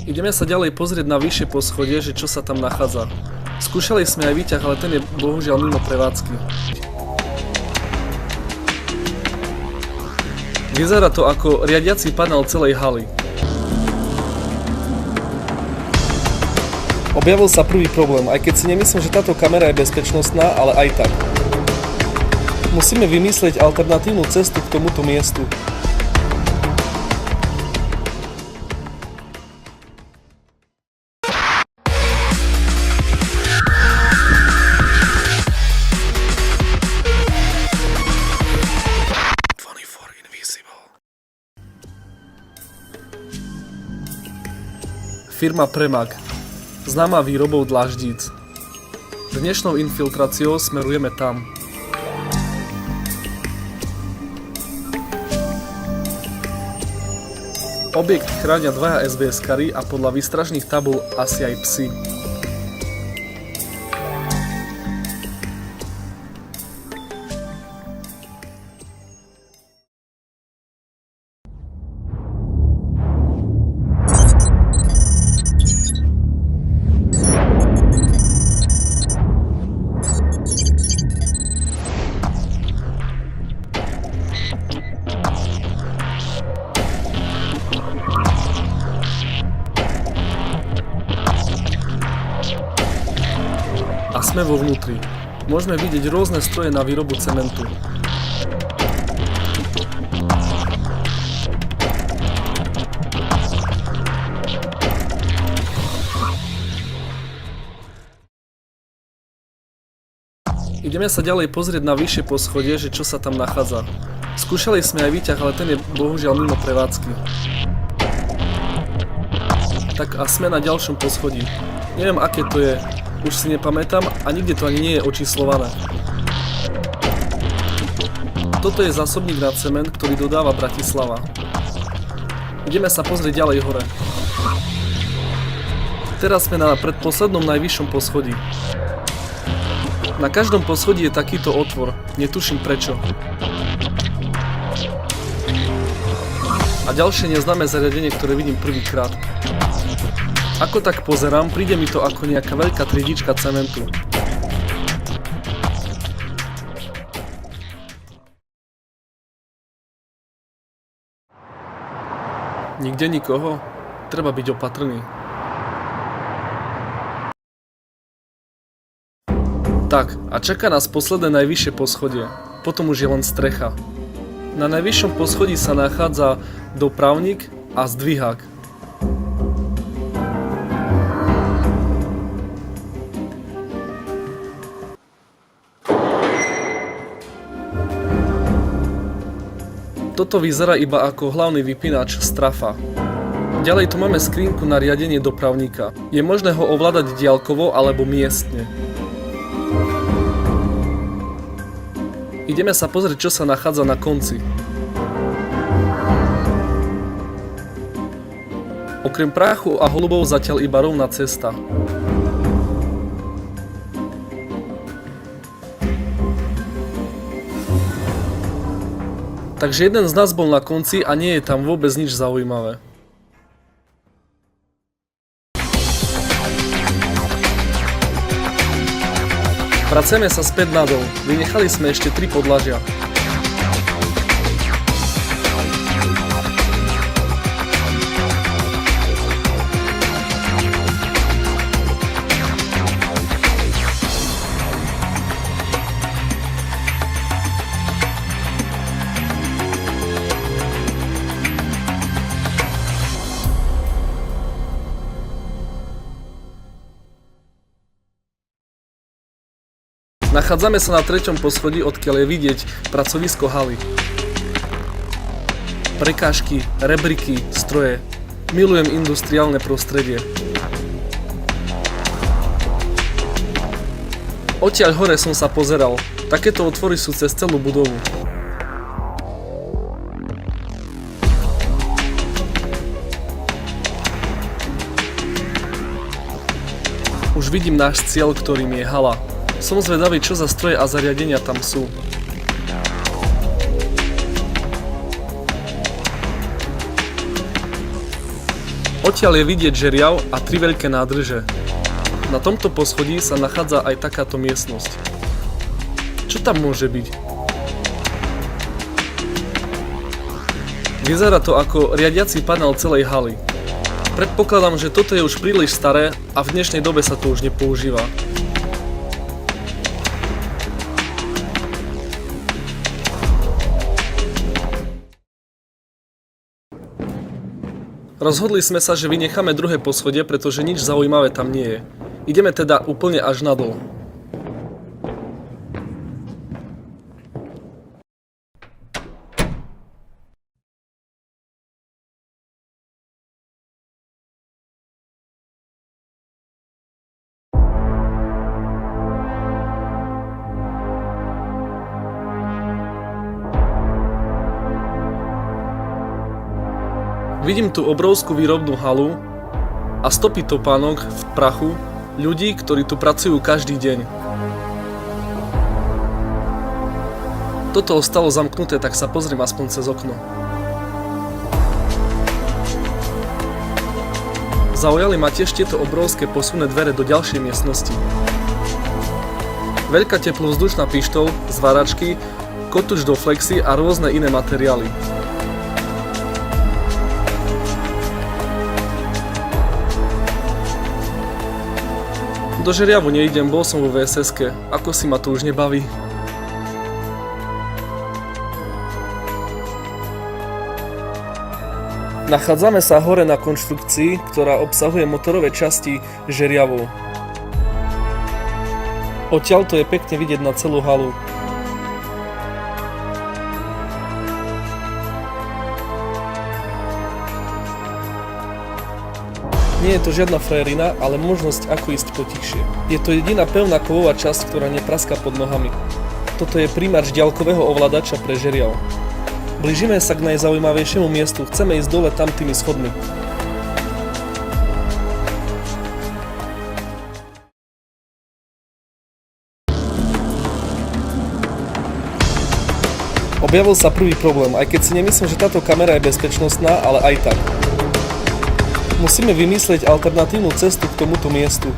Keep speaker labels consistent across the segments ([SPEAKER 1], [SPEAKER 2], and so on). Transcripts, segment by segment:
[SPEAKER 1] Ideme sa ďalej pozrieť na vyššie poschodie, že čo sa tam nachádza. Skúšali sme aj výťah, ale ten je bohužiaľ mimo prevádzky. Vyzerá to ako riadiaci panel celej haly. Objavil sa prvý problém, aj keď si nemyslím, že táto kamera je bezpečnostná, ale aj tak. Musíme vymyslieť alternatívnu cestu k tomuto miestu. Firma Premag, známa výrobou dláždíc. Dnešnou infiltráciou smerujeme tam. Objekt chránia dvaja SBS-kari a podľa výstražných tabul asi aj psi. A sme vo vnútri. Môžeme vidieť rôzne stroje na výrobu cementu. Ideme sa ďalej pozrieť na vyššie poschodie, že čo sa tam nachádza. Skúšali sme aj výťah, ale ten je bohužiaľ mimo prevádzky. Tak a sme na ďalšom poschodí. Neviem, aké to je. Už si nepamätám a nikde to ani nie je očíslované. Toto je zásobník na cement, ktorý dodáva Bratislava. Ideme sa pozrieť ďalej hore. Teraz sme na predposlednom najvyššom poschodí. Na každom poschodí je takýto otvor, netuším prečo. A ďalšie neznáme zariadenie, ktoré vidím prvýkrát. Ako tak pozerám, príde mi to ako nejaká veľká triedička cementu. Nikde nikoho? Treba byť opatrný. Tak, a čaká nás posledné najvyššie poschodie. Potom už je len strecha. Na najvyššom poschodí sa nachádza dopravník a zdvihák. Toto vyzerá iba ako hlavný vypínač strafa. Ďalej tu máme skrinku na riadenie dopravníka. Je možné ho ovládať diaľkovo alebo miestne. Ideme sa pozrieť, čo sa nachádza na konci. Okrem práchu a holubov zatiaľ iba rovná cesta. Takže jeden z nás bol na konci a nie je tam vôbec nič zaujímavé. Pracujeme sa späť nadol, vynechali sme ešte 3 podlažia. Nachádzame sa na 3. poschodí, odkiaľ je vidieť pracovisko haly. Prekážky, rebriky, stroje. Milujem industriálne prostredie. Odtiaľ hore som sa pozeral. Takéto otvory sú cez celú budovu. Už vidím náš cieľ, ktorým je hala. Som zvedavý, čo za stroje a zariadenia tam sú. Odtiaľ je vidieť žeriav a 3 veľké nádrže. Na tomto poschodí sa nachádza aj takáto miestnosť. Čo tam môže byť? Vyzerá to ako riadiaci panel celej haly. Predpokladám, že toto je už príliš staré a v dnešnej dobe sa to už nepoužíva. Rozhodli sme sa, že vynecháme druhé poschodie, pretože nič zaujímavé tam nie je. Ideme teda úplne až nadol. Vidím tu obrovskú výrobnú halu a stopy topánok v prachu ľudí, ktorí tu pracujú každý deň. Toto ostalo zamknuté, tak sa pozriem aspoň cez okno. Zaujali ma tiež tieto obrovské posuné dvere do ďalšej miestnosti. Veľká teplovzdušná pištoľ, zváračky, kotúč do flexy a rôzne iné materiály. Do žeriavu neidem, bol som vo VSS-ke. Ako si ma to už nebaví. Nachádzame sa hore na konštrukcii, ktorá obsahuje motorové časti žeriavov. Odtiaľto je pekne vidieť na celú halu. Nie je to žiadna frajerina, ale možnosť ako ísť potichšie. Je to jediná pevná kovová časť, ktorá nepraská pod nohami. Toto je príjimač diaľkového ovládača pre žeriav. Blížime sa k najzaujímavejšiemu miestu, chceme ísť dole tam tými schodmi. Objavil sa prvý problém, aj keď si nemyslím, že táto kamera je bezpečnostná, ale aj tak. Musíme vymyslieť alternatívnu cestu k tomuto miestu.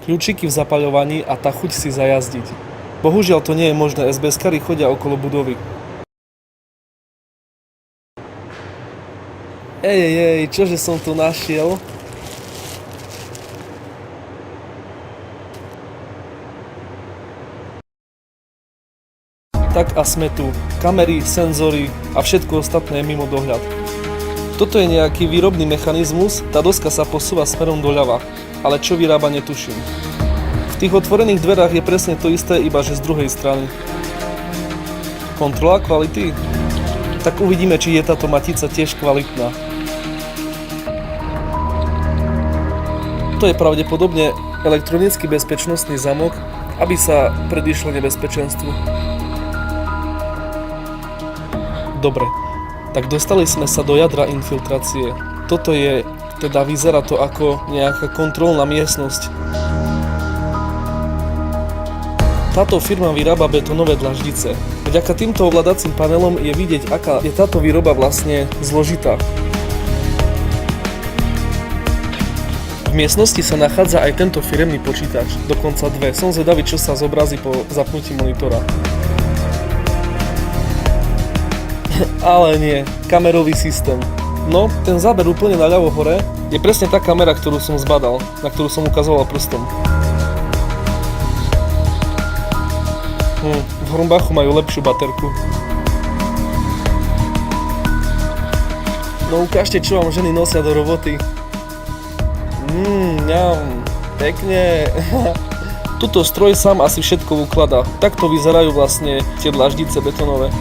[SPEAKER 1] Kľúčiky v zapaľovaní a tá chuť si zajazdiť. Bohužiaľ to nie je možné, SBS-kari chodia okolo budovy. Ej, čože som tu našiel? Tak a sme tu. Kamery, senzory a všetko ostatné je mimo dohľad. Toto je nejaký výrobný mechanizmus, tá doska sa posúva smerom doľava, ale čo vyrába netuším. V tých otvorených dverách je presne to isté, iba že z druhej strany. Kontrola kvality? Tak uvidíme, či je táto matica tiež kvalitná. To je pravdepodobne elektronický bezpečnostný zamok, aby sa predišlo nebezpečenstvu. Dobre, tak dostali sme sa do jadra infiltrácie. Toto je, teda vyzerá to ako nejaká kontrolná miestnosť. Táto firma vyrába betónové dlaždice. Vďaka týmto ovládacím panelom je vidieť, aká je táto výroba vlastne zložitá. V miestnosti sa nachádza aj tento firemný počítač, dokonca dve. Som zvedavý, čo sa zobrazí po zapnutí monitora. Ale nie, kamerový systém. No, ten záber úplne naľavo hore je presne tá kamera, ktorú som zbadal, na ktorú som ukazoval prstom. V Hornbachu majú lepšiu baterku. No ukážte, čo vám ženy nosia do roboty. Pekne. Tuto stroj sám asi všetko ukladá. Takto vyzerajú vlastne tie dlaždice betónové.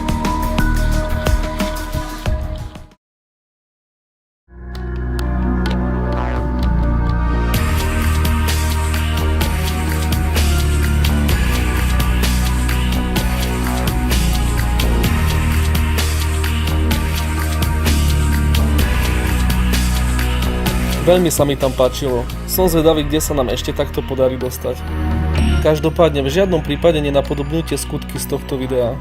[SPEAKER 1] Veľmi sa mi tam páčilo. Som zvedavý, kde sa nám ešte takto podarí dostať. Každopádne v žiadnom prípade nenapodobňujte skutky z tohto videa.